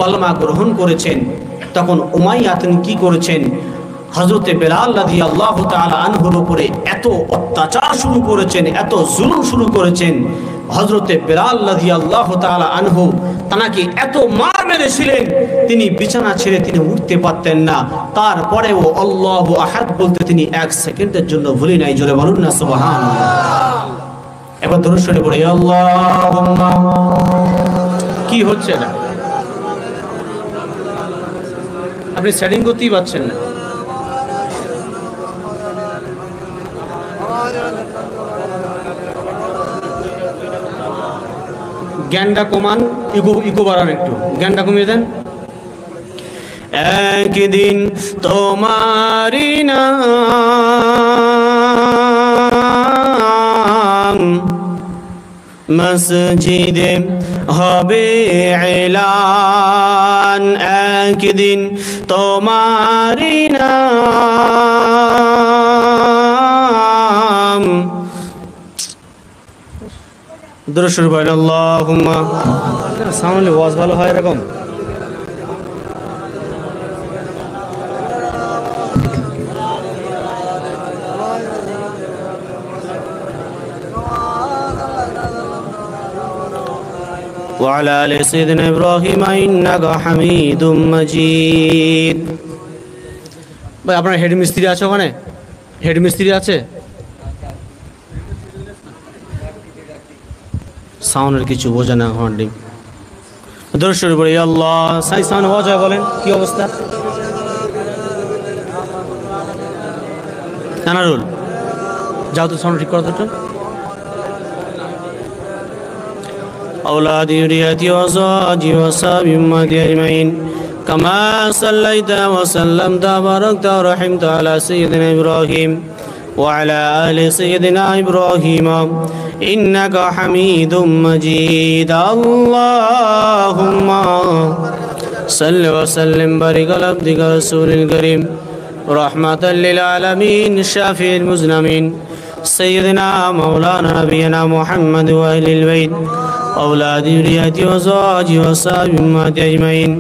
কলমা গ্রহণ করেছেন, তখন উমাইয়া তিনি কি করেছেন, হযরতে বেলাল রাদিয়াল্লাহু তাআলা আনহুর উপরে এত অত্যাচার শুরু করেছেন, এত জুলুম শুরু করেছেন। হযরতে বেলাল রাদিয়াল্লাহু তাআলা আনহু তাকে এত মার মেরেছিলেন, তিনি বিছানা ছেড়ে তিনি উঠতে পারতেন না। তারপরেও আল্লাহু আহাদ বলতে তিনি এক সেকেন্ডের জন্য ভুলি নাই। জোরে বলুন না সুবহানাল্লাহ। এবার দরুদ শরীফ পড়ি, আল্লাহুম্মা। কি হচ্ছে না? আপনি সেটিং করতেই পারছেন না। জ্ঞানটা কমান, ইকো বাড়ান, একটু জ্ঞানটা কমিয়ে দেন। একদিন তোমারি নাম মসজিদে হবে এলান, একদিন তোমারি নাম। দরুদ শরীফ পড়েন, আল্লাহুম্মা। সাউন্ড ওয়াজ ভালো হয় এরকম। وعلى آل سيدنا إبراهيم إنك حميد مجيد। ভাই আপনার হেড মিস্ত্রি আছে ওখানে? হেড মিস্ত্রি আছে? সাউন্ডের কিছু বোঝে না হন্ডিং। দরুদ শরীফ পড়ি, আল্লাহ। সাই সাউন্ড ওয়াজ হয়, বলেন কি অবস্থা? আনারুল যাও তো সাউন্ড ঠিক করো তো। أولادي ذريتي وأزواجي وأصحابي أمتي أجمعين كما صليت وسلمت وباركت ورحمت على سيدنا إبراهيم وعلى آل سيدنا إبراهيم إنك حميد مجيد اللهم صل وسلم بارك على عبدك رسول الكريم رحمة للعالمين شافي المذنبين سيدنا مولانا نبينا محمد وأهل البيت أولاد ذريته وأزواجه وصحبه أمته أجمعين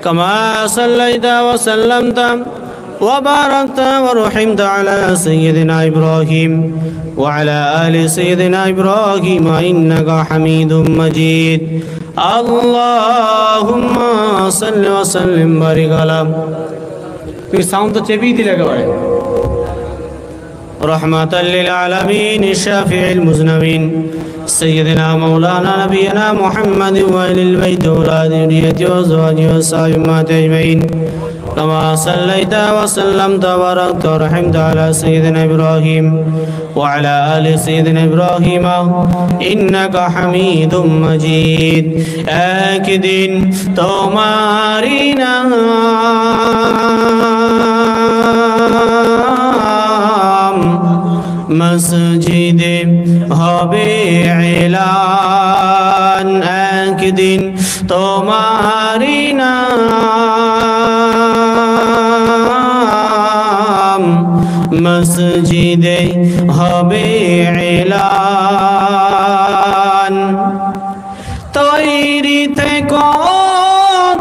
كما صليت وسلمت وباركت ورحمت على سيدنا إبراهيم وعلى آل سيدنا إبراهيم إنك حميد مجيد اللهم صل وسلم بارك على साउंड तो चेपी थी लगा है रहमतल लिल आलमीन शाफिउल मुज़नबीन सय्यदना मौलाना नबीना मुहम्मद व अहलिल बैत औलाद ज़ुर्रिय्यति व अज़वाजिहि व सहाबिहि अजमईन कमा सल्लैता व सल्लमता व बारकता व रहमता अला सय्यदिना इब्राहीम व अला आलि सय्यदिना इब्राहीम इन्नका हमीदुम मजीद एक दिन तुम्हारी नाम মসজিদে হবে এলান একদিন তোমারি নাম মসজিদে হবে এলান তৈরি থেকো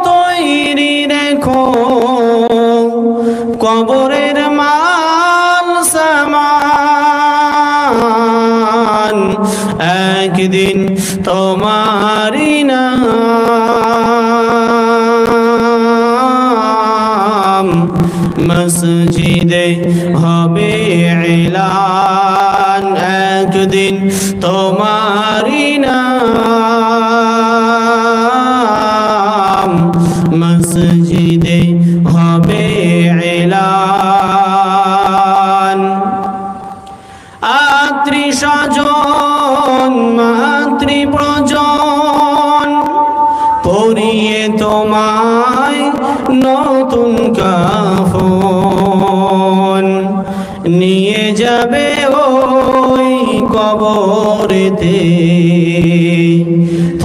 তৈরি রেখো কবরের মাল সামান একদিন তোমারি নাম মসজিদে হবে এলান একদিন তোমারি নাম মসজিদে হবে এলান আত্রি স্বজন মাতৃ প্রজন পরিয়ে তোমায় নতুন কাফন নিয়ে যাবে ওই কবরেতে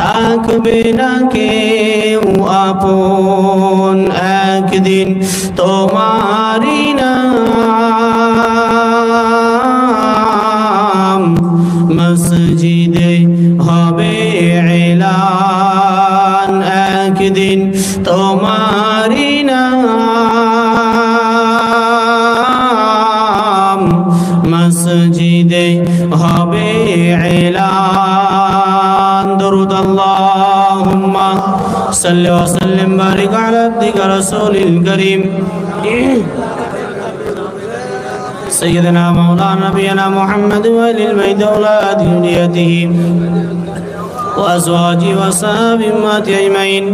থাকবে না কেউ আপন একদিন তোমারি নাম মসজিদে হবে এলান একদিন তো তোমারি নাম মসজিদে হবে এলান দরুদ আল্লাহুম্মা সাল্লি ওয়া সাল্লিম বারিক আলা আবদিকা রাসূলিল কারীম سيدنا مولانا نبينا محمد وآل البيت وأولاد ذريته وأزواجه وصحبه أجمعين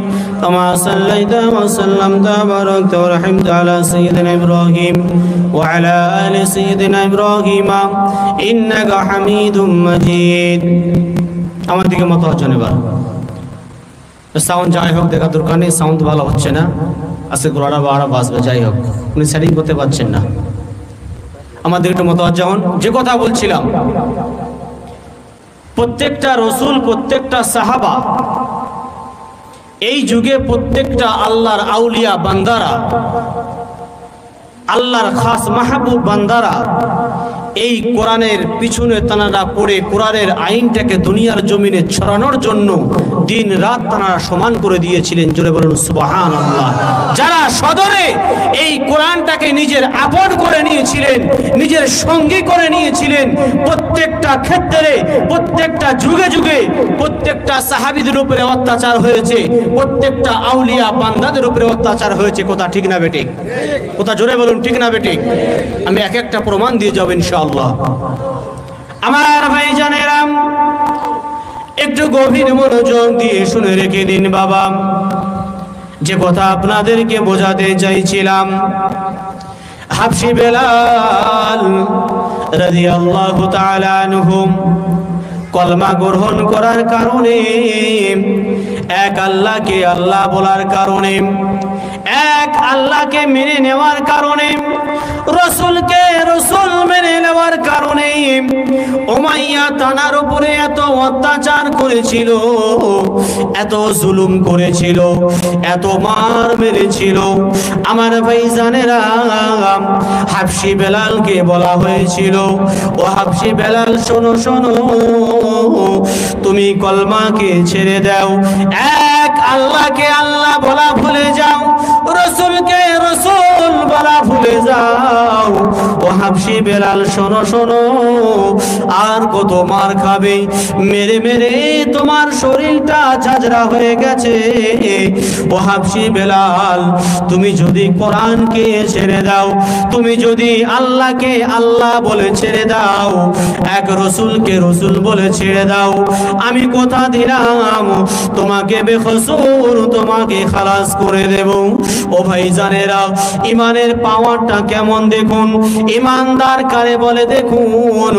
كما صليت وسلمت وباركت ورحمت على سيدنا إبراهيم وعلى آل سيدنا إبراهيم إنك حميد مجيد আমার দিকে মতওয়াজ্জহ নেবার সাউন্ড যাই হোক দেখা দরকার নেই সাউন্ড ভালো হচ্ছে না আজকে গোড়াটা বাড়া বাজবে যাই হোক উনি সেটিং করতে পারছেন না আমাদের একটু মতওয়াজ্জহ হন যে কথা বলছিলাম প্রত্যেকটা রসুল প্রত্যেকটা সাহাবা এই যুগে প্রত্যেকটা আল্লাহর আউলিয়া বান্দারা আল্লাহর খাস মাহবুব বান্দারা এই কোরআনের পিছনে তানারা পড়ে কোরআনের আইনটাকে দুনিয়ার জমিনে ছড়ানোর জন্য দিন রাত তানারা সমান করে দিয়েছিলেন জোরে বলুন সুবহানাল্লাহ যারা সদরে এই কোরআনটাকে নিজের আপন করে নিয়েছিলেন নিজের সঙ্গী করে নিয়েছিলেন প্রত্যেকটা ক্ষেত্রে প্রত্যেকটা যুগে যুগে প্রত্যেকটা সাহাবীদের উপরে অত্যাচার হয়েছে প্রত্যেকটা আউলিয়া বান্দাদের উপরে অত্যাচার হয়েছে কথা ঠিক না বেঠিক কথা জোরে বলুন ঠিক না বেঠিক আমি এক একটা প্রমাণ দিয়ে যাব ইনশাআল্লাহ আমার ভাইজানেরা একটু গভীর মনোযোগ দিয়ে শুনে রেখে দিন বাবা যে কথা আপনাদেরকে বোঝাতে চাইছিলাম হাবশী বেলাল রাদিয়াল্লাহু তাআলা আনহু কলমা গ্রহণ করার কারণে এক আল্লাহকে আল্লাহ বলার কারণে এক আল্লাহকে মেনে নেওয়ার কারণে রাসূলকে রাসূল মেনে নেওয়ার কারণে উমাইয়া তানার উপরে এত অত্যাচার করেছিল এত জুলুম করেছিল এত মার মেরেছিল আমার ভাইজানেরা হাবশী বেলালকে বলা হয়েছিল ও হাবশী বেলাল শোনো শোনো তুমি কলমাকে ছেড়ে দাও এক আল্লাহকে আল্লাহ বলা ভুলে যাও রাসূলকে রাসূল বলা ভুলে যাও ও হাবশী বেলাল শোনো শোনো আর কত মার খাবে মেরে মেরে তোমার শরীরটা ঝাঁঝরা হয়ে গেছে ও হাবশী বেলাল তুমি যদি কোরআনকে ছেড়ে দাও তুমি যদি আল্লাহকে আল্লাহ বলে ছেড়ে দাও এক রাসূলকে রাসূল বলে ছেড়ে দাও আমি কথা দিলাম তোমাকে বেকসুর তোমাকে খালাস করে দেব ও ভাইজানেরা ঈমানের পাওয়ারটা কেমন দেখুন ঈমানদার কারে বলে দেখুন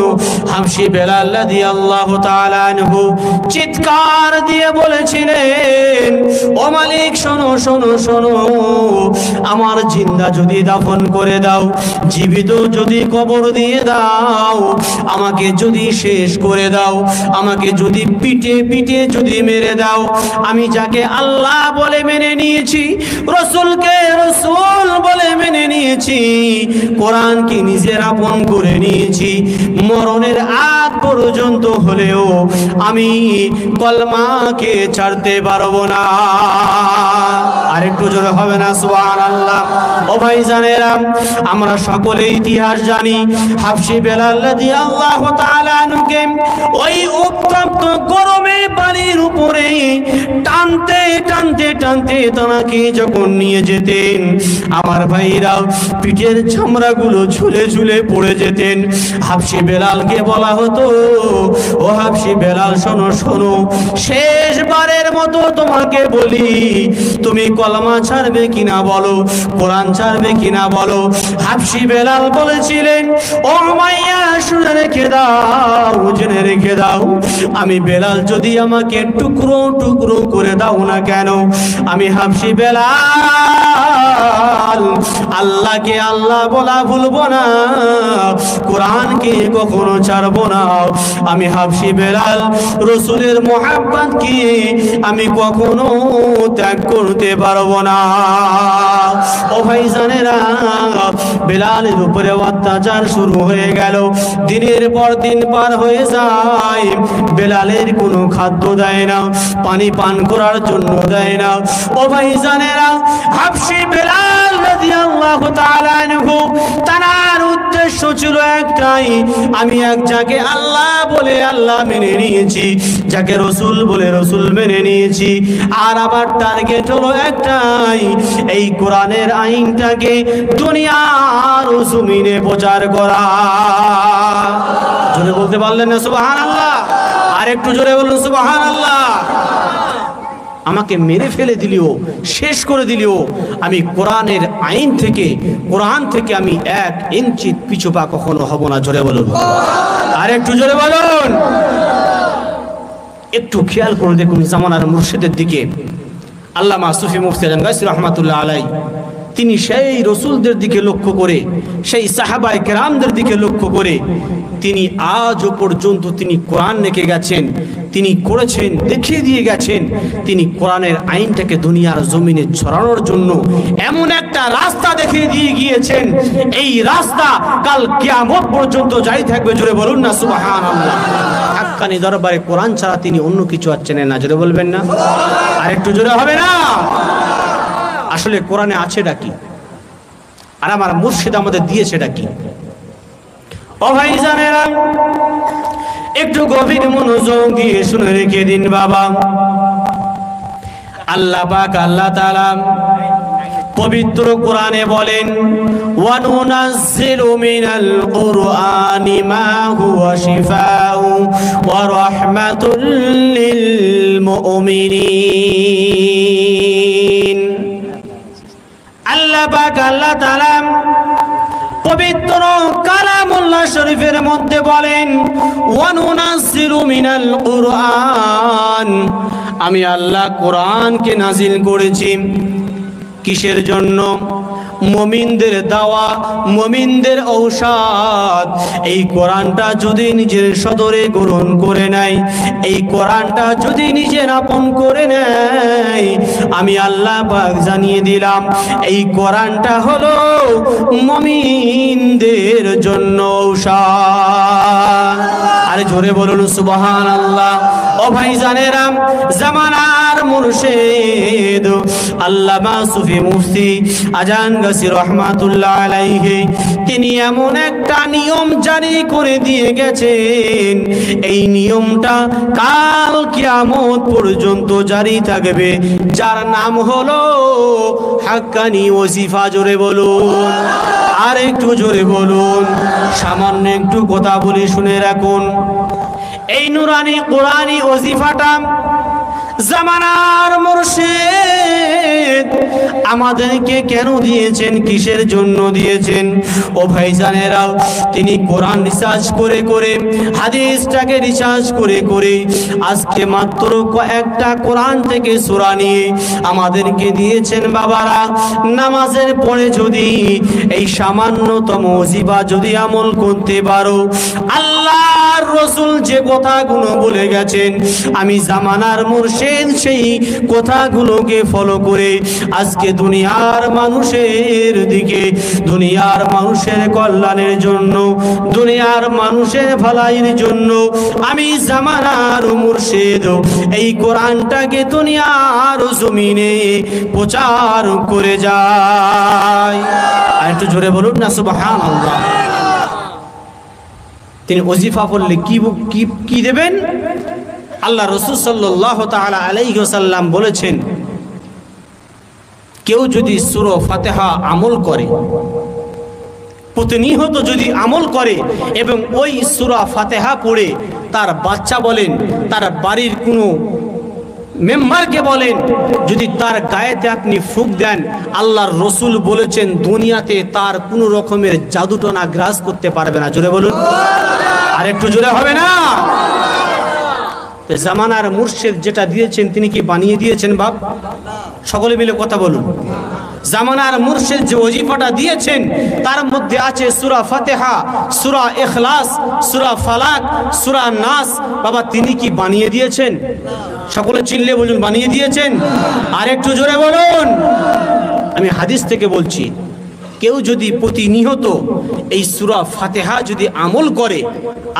হাবশী বেলাল রাদিয়াল্লাহু তাআলা আনহু চিৎকার দিয়ে বলেছিলেন ও মালিক শোনো শোনো শোনো আমার জিন্দা যদি দাফন করে দাও জীবিত যদি কবর দিয়ে দাও আমাকে যদি শেষ করে দাও আমাকে যদি পিটে পিটে যদি মেরে দাও আমি যাকে আল্লাহ বলে মেনে নিয়েছি রাসূলকে রাসূল বলে মেনে নিয়েছি কোরআনকে নিজের আপন করে নিয়েছি মরণের আগ পর্যন্ত হলেও আমি কলমাকে ছাড়তে পারবো না আরেকটু জোরে হবে না সুবহানাল্লাহ ও ভাইজানেরা আমরা সকলে ইতিহাস জানি হাবশী বেলাল রাদিয়াল্লাহু তাআলা আনহুকে ওই উত্তপ্ত গরমে পানির উপরে টানতে টানতে টানতে তাকে যখন নিয়ে যেতেন আমার ভাইরা পিঠের চামড়াগুলো ঝুলে ঝুলে পড়ে যেতেন হাবশী বেলালকে বলা হতো ও হাবশী বেলাল শোনো শোনো শেষবারের মতো তোমাকে বলি তুমি কলমা ছাড়বে কিনা বলো কোরআন ছাড়বে কিনা বলো হাবশী বেলাল বলেছিলেন ও উমাইয়া শুনে রেখে দাও জেনে রেখে দাও আমি বেলাল যদি আমাকে টুকরো টুকরো করে দাও না কেন আমি হাবশী বেলাল আল্লাহকে আল্লাহ বলা ভুলবো না, কোরআনকে কখনো ছাড়বো না। আমি হাবশি বেলাল রসুলের মোহাব্বতকে আমি কখনো ত্যাগ করতে পারবো না। ও ভাইজানেরা, বেলালের উপরে অত্যাচার শুরু হয়ে গেল। দিনের পর দিন পার হয়ে যায়, বেলালের কোনো খাদ্য দেয় না, পানি পান করার জন্য দেয় না। ও ভাইজানেরা, হাবশি বেলাল রাদিয়াল্লাহু তাআলা আনহু তার উদ্দেশ্য ছিল একটাই, আমি এক যাকে আল্লাহ বলে আল্লাহ মেনে নিয়েছি, যাকে রসুল বলে রসুল মেনে নিয়েছি, আর আমার টার্গেট হলো একটাই, এই কোরআনের আইনটাকে দুনিয়ার জমিনে প্রচার করা। জোরে বলতে পারলেন না সুবহানাল্লাহ? আর একটু জোরে বলুন সুবহানাল্লাহ। আমাকে মেরে ফেলে দিলেও, শেষ করে দিলেও আমি কোরআনের আইন থেকে, কোরআন থেকে আমি 1 ইঞ্চি পিছু পা কখনো হব না। জোরে বলুন, আর একটু জোরে বলুন। একটু খেয়াল করে দেখুন জামানার মুর্শিদের দিকে। আল্লামা সুফি মুফতি গায়সী রাহমাতুল্লাহ আলাইহি তিনি সেই রসুলদের দিকে লক্ষ্য করে, সেই সাহাবায়ে কেরামদের দিকে লক্ষ্য করে তিনি আজও পর্যন্ত তিনি কোরআন রেখে গেছেন, তিনি করেছেন, দেখিয়ে দিয়ে গেছেন। তিনি কোরআনের আইনটাকে দুনিয়ার জমিনে ছড়ানোর জন্য এমন একটা রাস্তা দেখিয়ে দিয়ে গিয়েছেন, এই রাস্তা কাল কিয়ামত পর্যন্ত জারি থাকবে। জোরে বলুন না সুবহানাল্লাহ। হাক্কানি দরবারে কোরআন ছাড়া তিনি অন্য কিছু আর চেনেন না। জোরে বলবেন না? আর একটু জোরে হবে না? আসলে কোরআনে আছেটা কি, আর আমার মুর্শিদ আমাদের দিয়েছেটা কি? ও ভাইজানেরা, একটু গভীর মনোযোগ দিয়ে শুনে রেখে দিন বাবা। আল্লাহ পাক আল্লাহ তাআলা পবিত্র কোরআনে বলেন, ওয়া নুনাজ্জিলু মিনাল কুরআনি মা হুয়া শিফাউ ওয়া রাহমাতুল লিল মুমিনিন। আল্লাহ পাক আল্লাহ তাআলা পবিত্র কালামুল্লাহ শরীফের মধ্যে বলেন, ওয়া নুনাজ্জিলু মিনাল কুরআন, আমি আল্লাহ কোরআনকে নাজিল করেছি। কিসের জন্য? মুমিনদের দাওয়া, মুমিনদের ঔষধ। এই কোরআনটা যদি নিজের সদরে গ্রহণ করে নেয়, এই কোরআনটা যদি নিজের আপন করে নেয়, আমি আল্লাহ পাক জানিয়ে দিলাম এই কোরআনটা হলো মুমিনদের জন্য ঔষধ। আরে জোরে বলুন সুবহানাল্লাহ। ও ভাইজানেরা, জামানার মুর্শিদ আল্লামা সুফি মুফতি আজান গাজী রাহমাতুল্লাহ আলাইহি তিনি এমন একটা নিয়ম জারি করে দিয়ে গেছেন, এই নিয়মটা কাল কিয়ামত পর্যন্ত জারি থাকবে, যার নাম হলো হাক্কানি ওজিফা। জোরে বলুন, আর একটু জোরে বলুন। সামান্য একটু কথা বলে শুনে রাখুন, এই নুরানি কোরআনি ওজিফাটা জামানার মুর্শিদ আমাদেরকে কেন দিয়েছেন, কিসের জন্য দিয়েছেন? ও ভাইজানেরা, তিনি কোরআন রিসার্চ করে করে, হাদিসটাকে রিসার্চ করে করে আজকে মাত্র কয়েকটা কোরআন থেকে সূরা নিয়ে আমাদেরকে দিয়েছেন। বাবারা, নামাজের পরে যদি এই সামান্যতম ওজিফা যদি আমল করতে পারো, আল্লাহর রাসূল যে কথাগুলো বলে গেছেন, আমি জামানার মুর্শিদ সেই কথাগুলোকে ফলো করে আজকে দুনিয়ার মানুষের দিকে, দুনিয়ার মানুষের কল্যাণের জন্য, দুনিয়ার মানুষের ভালাইয়ের জন্য আমি জামানার মুর্শিদ এই কোরআনটাকে দুনিয়ার জমিনে প্রচার করে যায়। আর একটু জোরে বলুন না সুবহানাল্লাহ। তিনি ওজিফা পড়লে কি দেবেন? আল্লাহ রাসূল সাল্লাল্লাহু তাআলা আলাইহি ওয়াসাল্লাম বলেছেন, কেউ যদি সূরা ফাতিহা আমল করে, প্রতিনিয়ত যদি আমল করে এবং ওই সূরা ফাতিহা পড়ে তার বাচ্চা বলেন, তার বাড়ির কোনো মেম্বারকে বলেন, যদি তার গায়েতে আপনি ফুঁক দেন, আল্লাহর রাসূল বলেছেন দুনিয়াতে তার কোনো রকমের জাদুটনা গ্রাস করতে পারবে না। জোরে বলুন, আর একটু জোরে হবে না? জামানার মুর্শিদ যেটা দিয়েছেন তিনি কি বানিয়ে দিয়েছেন বাপ? সকলে মিলে কথা বলুন। জামানার মুর্শিদ যে ওজিফাটা দিয়েছেন তার মধ্যে আছে সূরা ফাতিহা, সূরা ইখলাস, সূরা ফালাক, সূরা নাস। বাবা তিনি কি বানিয়ে দিয়েছেন? সকলে চিল্লে বলুন, বানিয়ে দিয়েছেন? আর একটু জোরে বলুন। আমি হাদিস থেকে বলছি, কেউ যদি প্রতিনিয়ত এই সূরা ফাতিহা যদি আমল করে,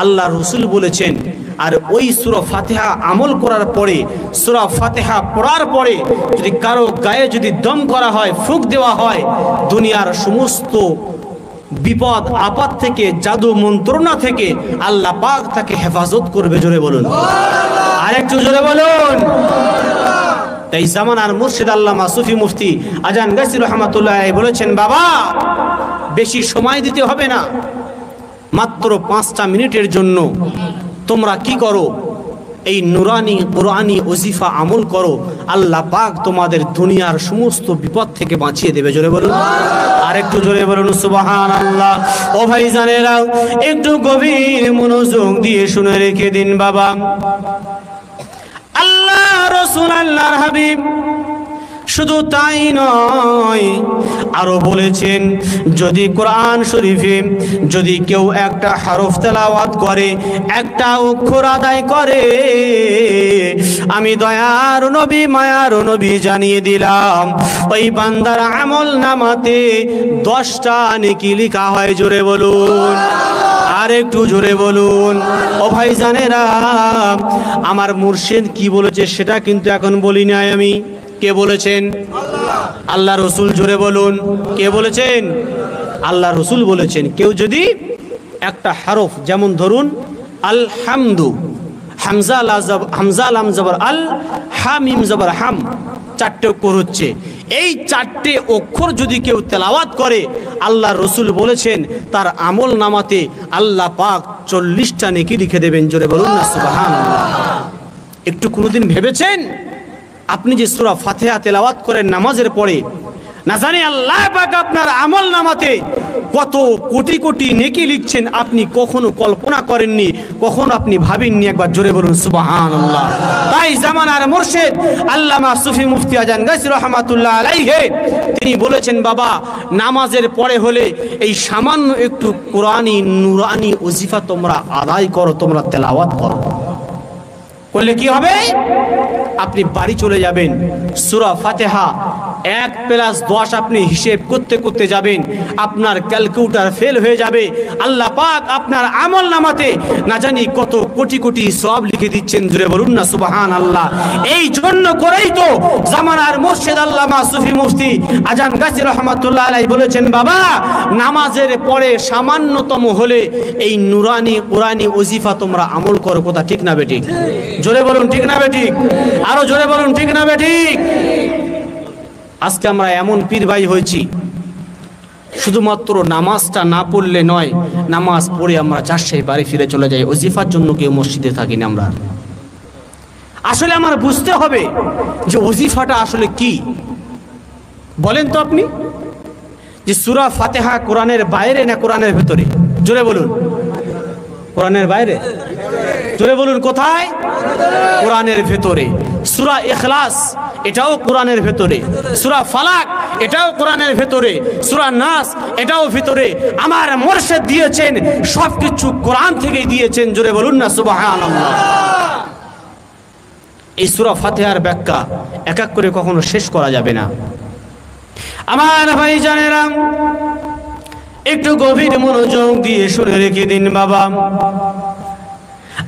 আল্লাহ রসুল বলেছেন, আর ওই সূরা ফাতিহা আমল করার পরে, সূরা ফাতিহা পড়ার পরে যদি কারো গায়ে যদি দম করা হয়, ফুঁক দেওয়া হয়, দুনিয়ার সমস্ত বিপদ আপদ থেকে, জাদু মন্ত্রণা থেকে আল্লাহ পাক তাকে হেফাজত করবে। জোরে বলুন, আর একটু জোরে বলুন। তাই জামানার মুর্শিদ আল্লামা সুফি মুফতি আজান গাছি রহমাতুল্লাহ বলেছেন, বাবা বেশি সময় দিতে হবে না, মাত্র 5টা মিনিটের জন্য তোমরা কি করো, এই নুরানি কুরআনি ওজিফা আমল করো, আল্লাহ পাক তোমাদের দুনিয়ার সমস্ত বিপদ থেকে বাঁচিয়ে দেবে। জোরে বলুন, আর একটু জোরে বলুন সুবহানাল্লাহ। ও ভাইজানেরা, একটু গভীর মনোযোগ দিয়ে শুনে রেখে দিন বাবা। আল্লাহ রাসূল আল্লাহর হাবিব শুধু তাই নয়, আরো বলেছেন, যদি কোরআন শরীফে যদি কেউ একটা হরফ তেলাওয়াত করে, একটা অক্ষর আদায় করে, আমি দয়ার নবী মায়ার নবী জানিয়ে দিলাম, ওই বান্দার আমল নামাতে 10টা নেকি লেখা হয়। জোরে বলুন, আর একটু জোরে বলুন। ও ভাইজানেরা, আমার মুর্শিদ কি বলেছে সেটা কিন্তু এখন বলি নাই আমি। কে বলেছেন? আল্লাহ রসুল। জোরে বলুন, কে বলেছেন? আল্লাহ রসুল বলেছেন, কেউ যদি একটা হরফ, যেমন ধরুন আলহামদু, হামজা লাম জবর আল, হা মিম জবর হাম, 4টে অক্ষর হচ্ছে, এই 4টে অক্ষর যদি কেউ তেলাওয়াত করে, আল্লাহ রসুল বলেছেন তার আমল নামাতে আল্লাহ পাক 40টা নেকি লিখে দেবেন। জোরে বলুন না সুবহানাল্লাহ। একটু কোনোদিন ভেবেছেন আপনি যে সূরা ফাতিহা তেলাওয়াত করেন নামাজের পরে, না জানি আল্লাহ পাক আপনার আমল নামাতে কত কোটি কোটি নেকি লিখছেন, আপনি কখনো কল্পনা করেননি, কখনো আপনি ভাবেননি। একবার জোরে বলুন সুবহানাল্লাহ। তাই জামানার মুর্শিদ আল্লামা সুফি মুফতি আজান গাছি রহমাতুল্লাহ আলাইহি তিনি বলেছেন, বাবা নামাজের পরে হলে এই সামান্য একটু কোরআনি নুরানি ওজিফা তোমরা আদায় করো, তোমরা তেলাওয়াত করো, করলে কি হবে? আপনি বাড়ি চলে যাবেন, সূরা ফাতিহা 1+10 আপনি হিসেব করতে করতে যাবেন, আপনার ক্যালকুলেটর ফেল হয়ে যাবে। আল্লাহ পাক আপনার আমল নামাতে না জানি কত কোটি কোটি সওয়াব লিখে দিচ্ছেন। জোরে বলুন না সুবহানাল্লাহ। এই জন্য করেই তো জামানার মুর্শিদ আল্লামা সুফি মুফতি আজান গাছি রহমাতুল্লাহ আলাইহি বলেছেন, বাবা নামাজের পরে সামান্যতম হলে এই নুরানি কুরআনি ওজিফা তোমরা আমল করো। কথা ঠিক না বেঠিক? জোরে বলুন ঠিক না বেঠিক? আরো জোরে বলুন ঠিক না বেঠিক? আজকে আমরা এমন পীর ভাই হয়েছি, শুধুমাত্র নামাজটা না পড়লে নয়, নামাজ পড়ে আমরা চারশাই বাড়ি ফিরে চলে যাই, ওজিফার জন্য কেউ মসজিদে থাকি না আমরা। আসলে আমার বুঝতে হবে যে ওজিফাটা আসলে কি। বলেন তো আপনি, যে সূরা ফাতিহা কোরআনের বাইরে না কোরআনের ভেতরে? জোরে বলুন। কোরআনের বাইরে? জোরে বলুন কোথায়? কোরআনের ভেতরে। সূরা ইখলাস এটাও কোরআনের ভেতরে, সূরা ফালাক এটাও কোরআনের ভেতরে, সূরা নাস এটাও ভেতরে। আমার মুর্শিদ দিয়েছেন, সবকিছু কোরআন থেকেই দিয়েছেন। জোরে বলুন না সুবহানাল্লাহ। এই সূরা ফাতিহার ব্যাখ্যা এক এক করে কখনো শেষ করা যাবে না। আমার ভাইজানেরা, একটু গভীর মনোযোগ দিয়ে শুনে রেখে দিন বাবা।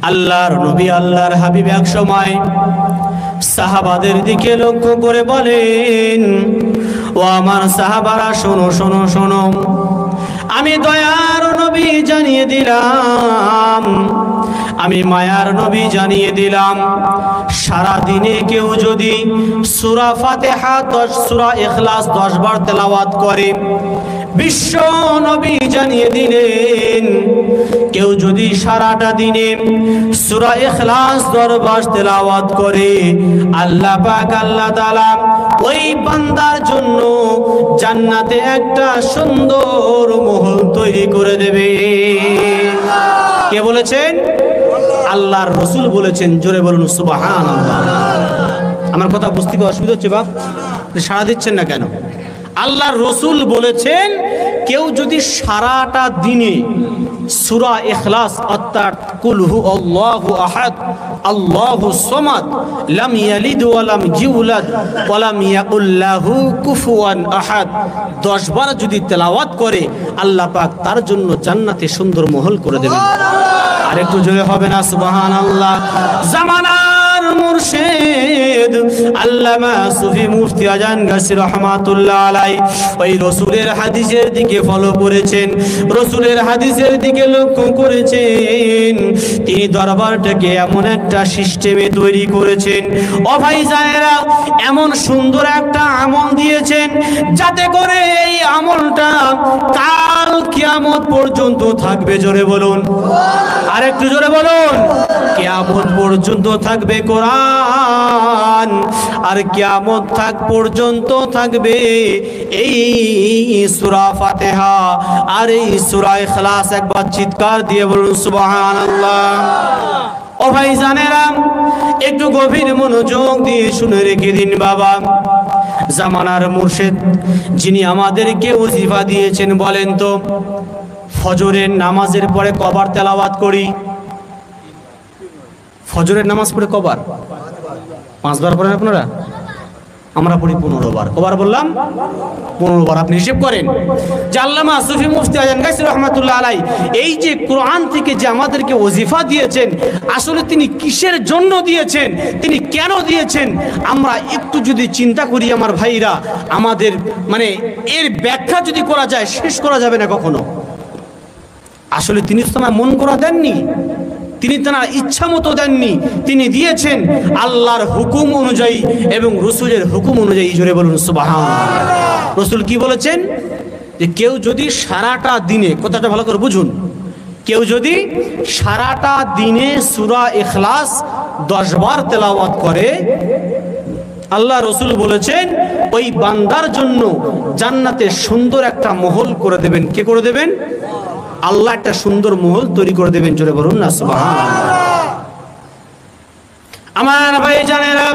আল্লাহর নবী আল্লাহর হাবিব এক সময় সাহাবাদের দিকে লক্ষ্য করে বলেন, ও আমার সাহাবারা শোনো শোনো শোনো, আমি দয়ার নবী জানিয়ে দিলাম, আমি মায়ার নবী জানিয়ে দিলাম, সারা দিনে কেউ যদি সূরা ফাতিহা 10, সূরা ইখলাস 10 বার তেলাওয়াত করে, বিশ্ব নবী জানিয়ে দিলেন, কেউ যদি সারাটা দিনে সূরা ইখলাস 10 বার তেলাওয়াত করে, আল্লাহ পাক আল্লাহ তাআলা ওই বান্দার জন্য জান্নাতে একটা সুন্দর মহল তৈরি করে দেবে। কে বলেছেন? আল্লাহর রাসূল বলেছেন। জোরে বলুন সুবহানাল্লাহ। আমার কথা বুঝতে কি অসুবিধা হচ্ছে বাপ? সাড়া দিচ্ছেন না কেন? আল্লাহর রসুল বলেছেন কেউ যদি সারাটা দিনে সূরা ইখলাস অর্থাৎ কুল হু আল্লাহু আহাদ আল্লাহু সামাদ লাম ইয়ালিদ ওয়া লাম ইউলাদ ওয়া লাম ইয়াকুল লাহু কুফুয়ান আহাদ 10 বার যদি তেলাওয়াত করে আল্লাহ পাক তার জন্য জান্নাতে সুন্দর মহল করে দেবেন। আর একটু জোরে হবে না সুবহানাল্লাহ। জামানার মুর্শিদ আল্লামা সুফি মুফতি আজান গাছি রহমাতুল্লাহ আলাইহি ওই রাসূলের হাদিসের দিকে ফলো করেছেন, রাসূলের হাদিসের দিকে লক্ষ্য করেছেন। তিনি দরবারটাকে এমন একটা সিস্টেমে তৈরি করেছেন, ও ভাই জানেরা, এমন সুন্দর একটা আমল দিয়েছেন যাতে করে এই আমলটা কাল কিয়ামত পর্যন্ত থাকবে। জোরে বলুন, আর একটু জোরে বলুন। কিয়ামত পর্যন্ত থাকবে কোরআন, আর কিয়ামত পর্যন্ত থাকবে এই সূরা ফাতিহা আর এই সূরা ইখলাস। একবার চিৎকার দিয়ে বলুন সুবহানাল্লাহ। ও ভাই জানেরা, একটু গভীর মনোযোগ দিয়ে শুনে রেখে দিন বাবা। জামানার মুর্শিদ যিনি আমাদেরকে ওজিফা দিয়েছেন, বলেন তো ফজরের নামাজের পরে কবার তেলাওয়াত করি? ফজরের নামাজ পড়ে কবার? 5 বার পড়েন আপনারা? আমরা পড়ি 15 বার। কবার বললাম? 15 বার। আপনি হিসেব করেন যে আল্লামা সুফি মুফতি আজান গাছি রহমাতুল্লাহ আলাইহি এই যে কোরআন থেকে যে আমাদেরকে ওজিফা দিয়েছেন, আসলে তিনি কিসের জন্য দিয়েছেন, তিনি কেন দিয়েছেন, আমরা একটু যদি চিন্তা করি আমার ভাইরা, আমাদের মানে এর ব্যাখ্যা যদি করা যায় শেষ করা যাবে না কখনো। আসলে তিনি তো আমার মন করা দেননি, তিনি তার ইচ্ছা মতো দেননি, তিনি দিয়েছেন আল্লাহর হুকুম অনুযায়ী এবং রসুলের হুকুম অনুযায়ী। জোরে বলুন সুবহানাল্লাহ। রসুল কি বলেছেন? যে কেউ যদি সারাটা দিনে, কথাটা ভালো করে বুঝুন, কেউ যদি সারাটা দিনে সূরা ইখলাস 10 বার তেলাওয়াত করে, আল্লাহ রসুল বলেছেন ওই বান্দার জন্য জান্নাতে সুন্দর একটা মহল করে দেবেন। কে করে দেবেন? আল্লাহ একটা সুন্দর মহল তৈরি করে দেবেন। জোরে বলুন না সুবহানাল্লাহ। আমার ভাই জানেরা,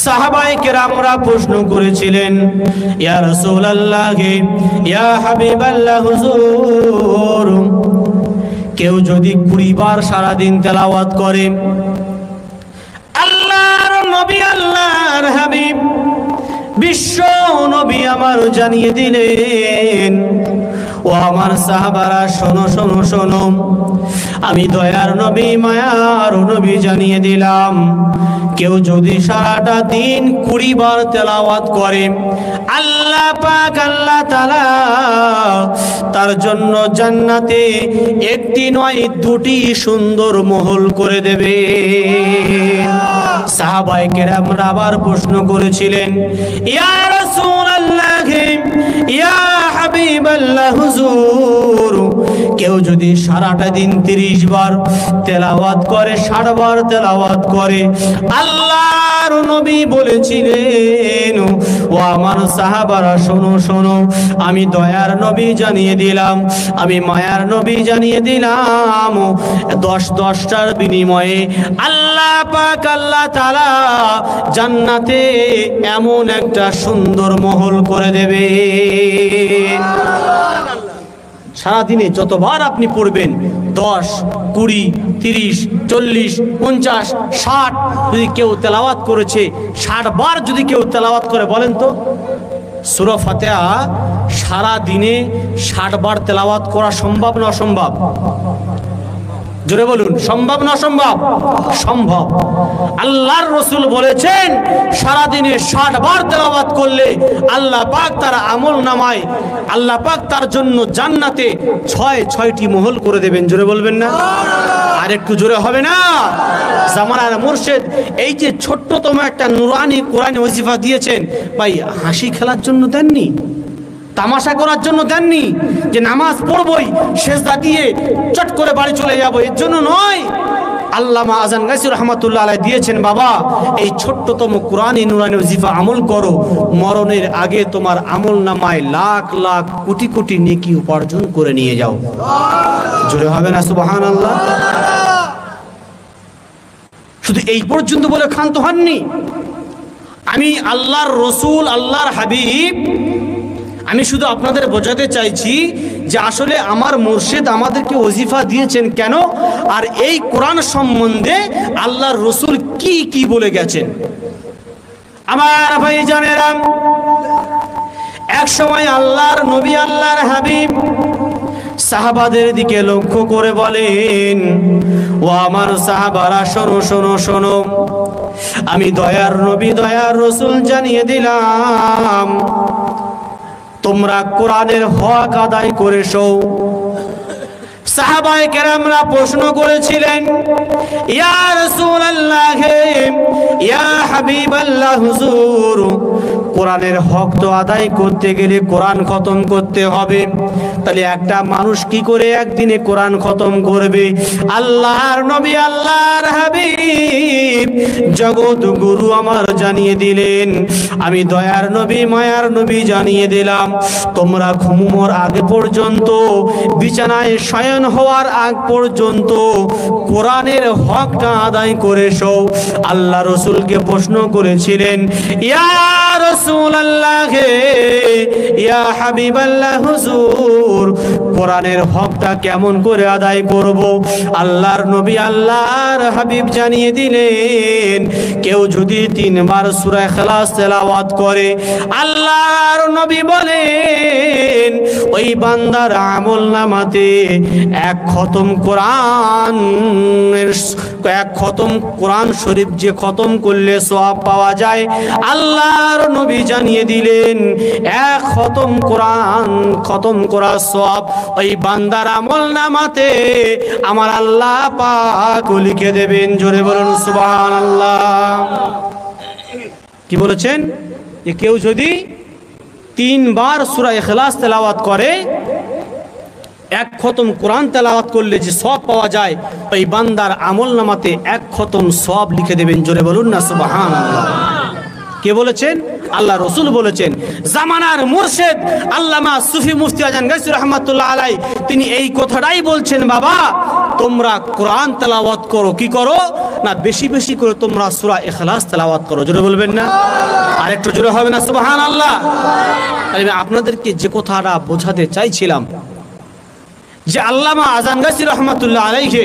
সাহাবায়ে কেরামরা প্রশ্ন করেছিলেন, ইয়া রাসূলুল্লাহ, ইয়া হাবিবাল্লাহ হুজুর, কেউ যদি 20 বার সারা দিন তেলাওয়াত করে, আল্লাহর নবী আল্লাহর হাবিব বিশ্ব নবী আমার জানিয়ে দিলেন, ও আমার সাহাবারা শোনো শোনো শোনো, আমি দয়ার নবী মায়ার নবী জানিয়ে দিলাম, কেউ যদি সারাটা দিন 20 বার তেলাওয়াত করে, আল্লাহ পাক আল্লাহ তাআলা তার জন্য জান্নাতে একটি নয় 2টি সুন্দর মহল করে দেবে। সাহাবায়ে কেরামরা আবার প্রশ্ন করেছিলেন, ইয়া রাসূলুল্লাহ, ইয়া হাবিবাল্লাহ হুজুর, কেউ যদি সারাটা দিন 30 বার তেলাওয়াত করে, 60 বার তেলাওয়াত করে, আল্লাহর নবী বলেছিলেন, ও আমার সাহাবারা শোনো শোনো, আমি দয়ার নবী জানিয়ে দিলাম, আমি মায়ার নবী জানিয়ে দিলাম, 10-10টার বিনিময়ে আল্লাহ পাক আল্লাহ তাআলা জান্নাতে এমন একটা সুন্দর মহল করে দেবে। সারাদিনে যতবার আপনি পড়বেন, 10, 20, 30, 40, 50, 60, যদি কেউ তেলাওয়াত করেছে, 60 বার যদি কেউ তেলাওয়াত করে, বলেন তো সূরা ফাতিহা সারা দিনে 60 বার তেলাওয়াত করা সম্ভব না অসম্ভব? জোরে বলুন, সম্ভব না অসম্ভব? সম্ভব। আল্লাহর রাসূল বলেছেন সারা দিনে 60 বার তেলাওয়াত করলে আল্লাহ পাক তার আমলনামায়, আল্লাহ পাক তার জন্য জান্নাতে 6টি মহল করে দেবেন। জোরে বলবেন না? আর একটু জোরে হবে না? জামানার মুর্শিদ এই যে ছোট্টতম একটা নুরানি কোরআনী ওজিফা দিয়েছেন, ভাই হাসি খেলার জন্য দেননি, তামাশা করার জন্য দেননি, যে নামাজ পড়বই সেজদা দিয়ে চট করে বাড়ি চলে যাবো, এর জন্য নয়। আল্লামা আজান গাছি রহমাতুল্লাহ আলাইহি দিয়েছেন, বাবা এই ছোট্টতম কোরআনী নুরানি ওজিফা আমল করো, মরণের আগে তোমার আমল নামায় লাখ লাখ কোটি কোটি নেকি উপার্জন করে নিয়ে যাও। জোরে হবে না সুবহানাল্লাহ? শুধু এই পর্যন্ত বলে ক্ষান্ত হননি, আমি আল্লাহর রসুল, আল্লাহর হাবিব, আমি শুধু আপনাদের বোঝাতে চাইছি যে আসলে আমার মুর্শিদ আমাদেরকে ওজিফা দিয়েছেন কেন, আর এই কোরআন সম্বন্ধে আল্লাহর রসুল কি কি বলে গেছেন। আমার ভাই জানেরা, এক সময় আল্লাহর নবী, আল্লাহর হাবিব সাহাবাদের দিকে লক্ষ্য করে বলেন, ও আমার সাহাবারা, শোনো শোনো শোনো, আমি দয়ার নবী, দয়ার রসুল জানিয়ে দিলাম, তোমরা কোরআনের হক আদায় করেছো। সাহাবায়ে কেরামরা প্রশ্ন করেছিলেন, ইয়া রাসূলুল্লাহ, ইয়া হাবিবাল্লাহ, হুজুর, কোরআনের হক তো আদায় করতে গেলে কোরআন খতম করতে হবে, তাহলে একটা মানুষ কি করে একদিনে কোরআন খতম করবে? আল্লাহর নবী, আল্লাহর হাবিব, জগৎ গুরু আমার জানিয়ে দিলেন, আমি দয়ার নবী, মায়ার নবী জানিয়ে দিলাম, তোমরা ঘুমানোর আগে পর্যন্ত, বিছানায় শয়ন হওয়ার আগ পর্যন্ত কোরআনের হকটা আদায় করেছো। আল্লাহ রসুলকে প্রশ্ন করেছিলেন, ইয়া রাসূলুল্লাহ, ইয়া হাবিবাল্লাহ, হুজুর, কোরআনের হকটা কেমন করে আদায় করব? আল্লাহর নবী, আল্লাহর হাবিব জানিয়ে দিলেন, কেউ যদি 3 বার সূরা ইখলাস তেলাওয়াত করে, আল্লাহর নবী বলেন, ওই বান্দার আমলনামাতে এক খতম কোরআন শরীফ যে খতম করলে সওয়াব পাওয়া যায়, আল্লাহর নবী জানিয়ে দিলেন, এক খতম কোরআন খতম করার সওয়াব ওই বান্দার আমলনামাতে আমার আল্লাহ পাক লিখে দেবেন। জোরে বলুন সুবহানাল্লাহ। কি বলেছেন? যে কেউ যদি 3 বার সূরা ইখলাস তেলাওয়াত করে, এক খতম কোরআন তেলাওয়াত করলে যে সওয়াব পাওয়া যায়, ওই বান্দার আমলনামাতে এক খতম সওয়াব লিখে দেবেন। জোরে বলুন না সুবহানাল্লাহ। কে বলেছেন? আল্লাহ রসুল বলেছেন। জামানার মুর্শিদ আল্লামা সুফি মুফতি আজান গায়সী রাহমাতুল্লাহ আলাই, তিনি এই কথাটাই বলছেন, বাবা তোমরা কোরআন তেলাওয়াত করো, কি করো না, বেশি বেশি করে তোমরা সূরা ইখলাস তেলাওয়াত করো। জোরে বলবেন না? আর একটু জোরে হবে না সুবহানাল্লাহ? আমি আপনাদেরকে যে কথাটা বোঝাতে চাইছিলাম, যে আল্লামা আজান গায়সী রাহমাতুল্লাহ আলাইহি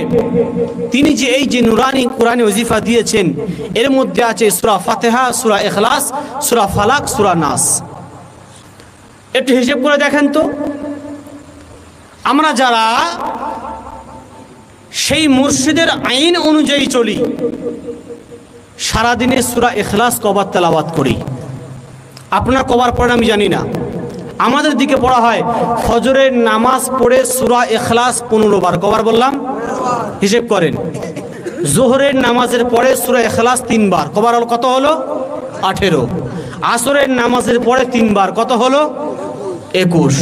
তিনি যে এই যে নুরানি কোরআনী ওজিফা দিয়েছেন, এর মধ্যে আছে সূরা ফাতিহা, সূরা ইখলাস, সূরা ফালাক, সূরা নাস। একটু হিসাব করে দেখেন তো, আমরা যারা সেই মুর্শিদের আইন অনুযায়ী চলি, সারাদিনে সূরা ইখলাস কবার তেলাওয়াত করি? আপনারা কবার পড়েন আমি জানি না, আমাদের দিকে পড়া হয় ফজরের নামাজ পড়ে সূরা ইখলাস 15 বার। কবার বললাম? হিসাব করেন। যোহরের নামাজের পরে সূরা ইখলাস 3 বার। কবার হলো? কত হলো? 18। আসরের নামাজের পরে 3 বার। কত হলো? 21।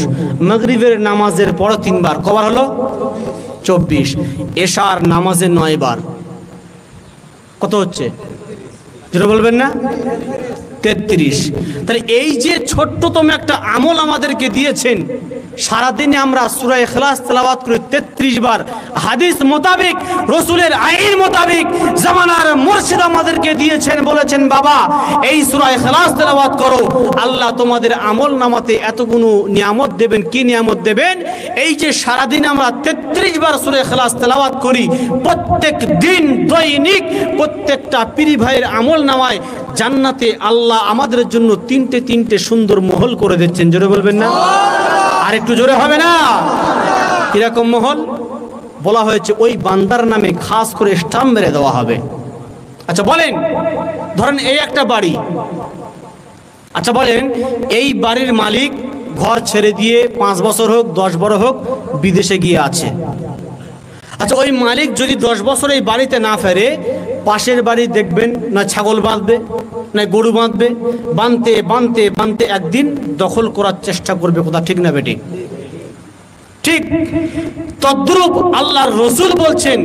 মাগরিবের নামাজের পরে 3 বার। কবার হলো? 24। এশার নামাজে 9 বার। কত হচ্ছে? যেটা বলবেন না? 33। তাহলে এই যে ছোট্টতম একটা আমল আমাদেরকে দিয়েছেন, সারাদিনে আমরা সূরা ইখলাস তেলাওয়াত করি 33 বার। হাদিস মোতাবেক, রসুলের আইন মোতাবেক জামানার মুর্শিদ আমাদেরকে দিয়েছেন, বলেছেন, বাবা এই সূরা ইখলাস তেলাওয়াত করো, আল্লাহ তোমাদের আমল নামাতে এতগুলো নিয়ামত দেবেন। কি নিয়ামত দেবেন? এই যে সারাদিন আমরা 33 বার সূরা ইখলাস তেলাওয়াত করি, প্রত্যেক দিন দৈনিক প্রত্যেকটা পীর ভাইয়ের আমল নামায় জান্নাতে আল্লাহ আমাদের জন্য 3টে সুন্দর মহল করে দিচ্ছেন। জোরে বলবেন না? আর একটু জোরে হবে না? কিরকম মহল? বলা হয়েছে ওই বান্দার নামে খাস করে স্টাম্প মেরে দেওয়া হবে। আচ্ছা বলেন, ধরেন এই একটা বাড়ি, আচ্ছা বলেন এই বাড়ির মালিক ঘর ছেড়ে দিয়ে 5 বছর হোক 10 বছর হোক বিদেশে গিয়ে আছে। আচ্ছা ওই মালিক যদি 10 বছর এই বাড়িতে না ফেরে, পাশের বাড়ি দেখবেন না ছাগল বাঁধবে না গরু বাঁধবে, বাঁধতে বাঁধতে বাঁধতে একদিন দখল করার চেষ্টা করবে। কথা ঠিক না বেটি? ঠিক তদ্রূপ আল্লাহর রসুল বলছেন,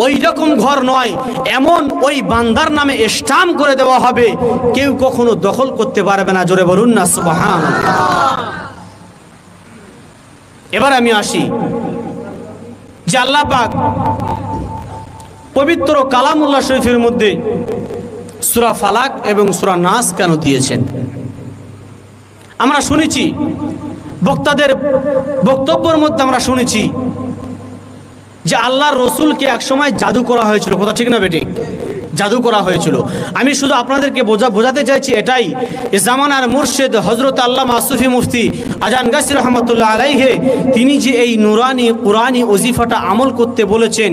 ওই রকম ঘর নয়, এমন ওই বান্দার নামে স্টাম্প করে দেওয়া হবে, কেউ কখনো দখল করতে পারবে না। জোরে বলুন না সুবহানাল্লাহ। এবার আমি আসি যে আল্লাহ পাক পবিত্র কালামুল্লাহ শরীফের মধ্যে সূরা ফালাক এবং সূরা নাস কেন দিয়েছেন? আমরা শুনেছি বক্তাদের বক্তব্যের মধ্যে আমরা শুনেছি যে আল্লাহর রসুলকে একসময় জাদু করা হয়েছিল। কথা ঠিক না বেটি? জাদু করা হয়েছিল। আমি শুধু আপনাদেরকে বোঝাতে চাইছি এটাই, যে জামানার মুর্শিদ হযরত আল্লামা সুফি মুফতি আজান গাছী রহমতুল্লাহ আলাইহি তিনি যে এই নুরানি কুরআনি ওজিফাটা আমল করতে বলেছেন,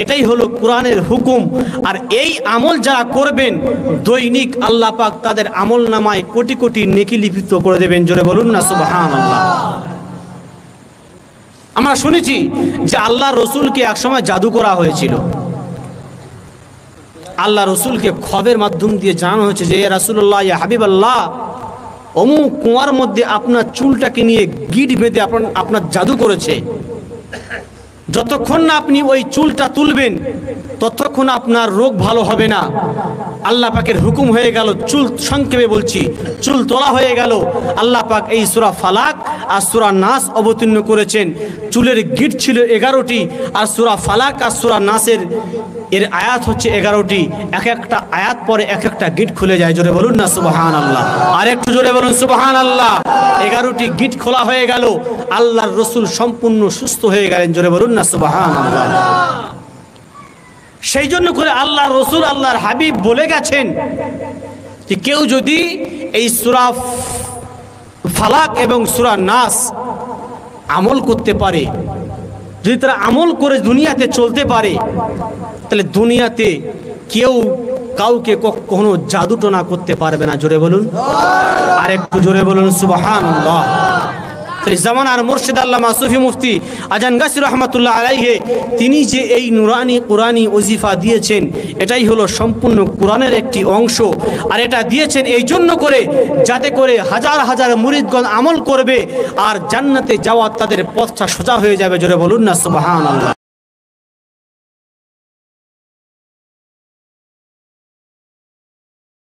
এটাই হলো কোরআনের হুকুম। আর এই আমল যারা করবেন দৈনিক আল্লাহ পাক তাদের আমল নামায় কোটি কোটি নেকি লিপিত করে দেবেন। জোরে বলুন না সুবহানাল্লাহ। আমরা শুনেছি যে আল্লাহ রসুলকে একসময় জাদু করা হয়েছিল। আল্লাহ রসুলকে খবের মাধ্যম দিয়ে জানানো হয়েছে যে রাসূলুল্লাহ ইয়া হাবিবাল্লাহ, অমুক কুয়ার মধ্যে আপনার চুলটাকে নিয়ে গিট বেঁধে আপনার জাদু করেছে। যতক্ষণ না আপনি ওই চুলটা তুলবেন ততক্ষণ আপনার রোগ ভালো হবে না। আল্লাহ পাকের হুকুম হয়ে গেল, চুল সংক্ষেপে বলছি, চুল তোলা হয়ে গেল। আল্লাহ পাক এই সূরা ফালাক আর সূরা নাস অবতীর্ণ করেছেন। চুলের গিট ছিল 11টি, আর সূরা ফালাক আর সূরা নাসের আয়াত হচ্ছে 11টি। এক একটা আয়াত পরে এক একটা গিট খুলে যায়। জোরে বলুন না সুবহানাল্লাহ। আর একটু জোরে বলুন সুবহানাল্লাহ। 11টি গিট খোলা হয়ে গেল, আল্লাহর রসুল সম্পূর্ণ সুস্থ হয়ে গেলেন। জোরে বলুন না সুবহানাল্লাহ। সেই জন্য করে আল্লাহ রসুল আল্লাহর হাবিব বলে গেছেন যে কেউ যদি এই সূরা ফালাক এবং সূরা নাস আমল করতে পারে, যদি তারা আমল করে দুনিয়াতে চলতে পারে, তাহলে দুনিয়াতে কেউ কাউকে কখনো জাদুটোনা করতে পারবে না। জোরে বলুন, আর একটু জোরে বলুন সুবহানাল্লাহ। জামানার মুর্শিদ আল্লামা সুফি মুফতি আজান গাছী রহমতুল্লাহ আলাইহি তিনি যে এই নুরানি কুরআনি ওজিফা দিয়েছেন, এটাই হলো সম্পূর্ণ কোরআনের একটি অংশ। আর এটা দিয়েছেন এই জন্য করে যাতে করে হাজার হাজার মুরিদগণ আমল করবে আর জান্নাতে যাওয়ার তাদের পথটা সোজা হয়ে যাবে। জোরে বলুন না সুবহানাল্লাহ।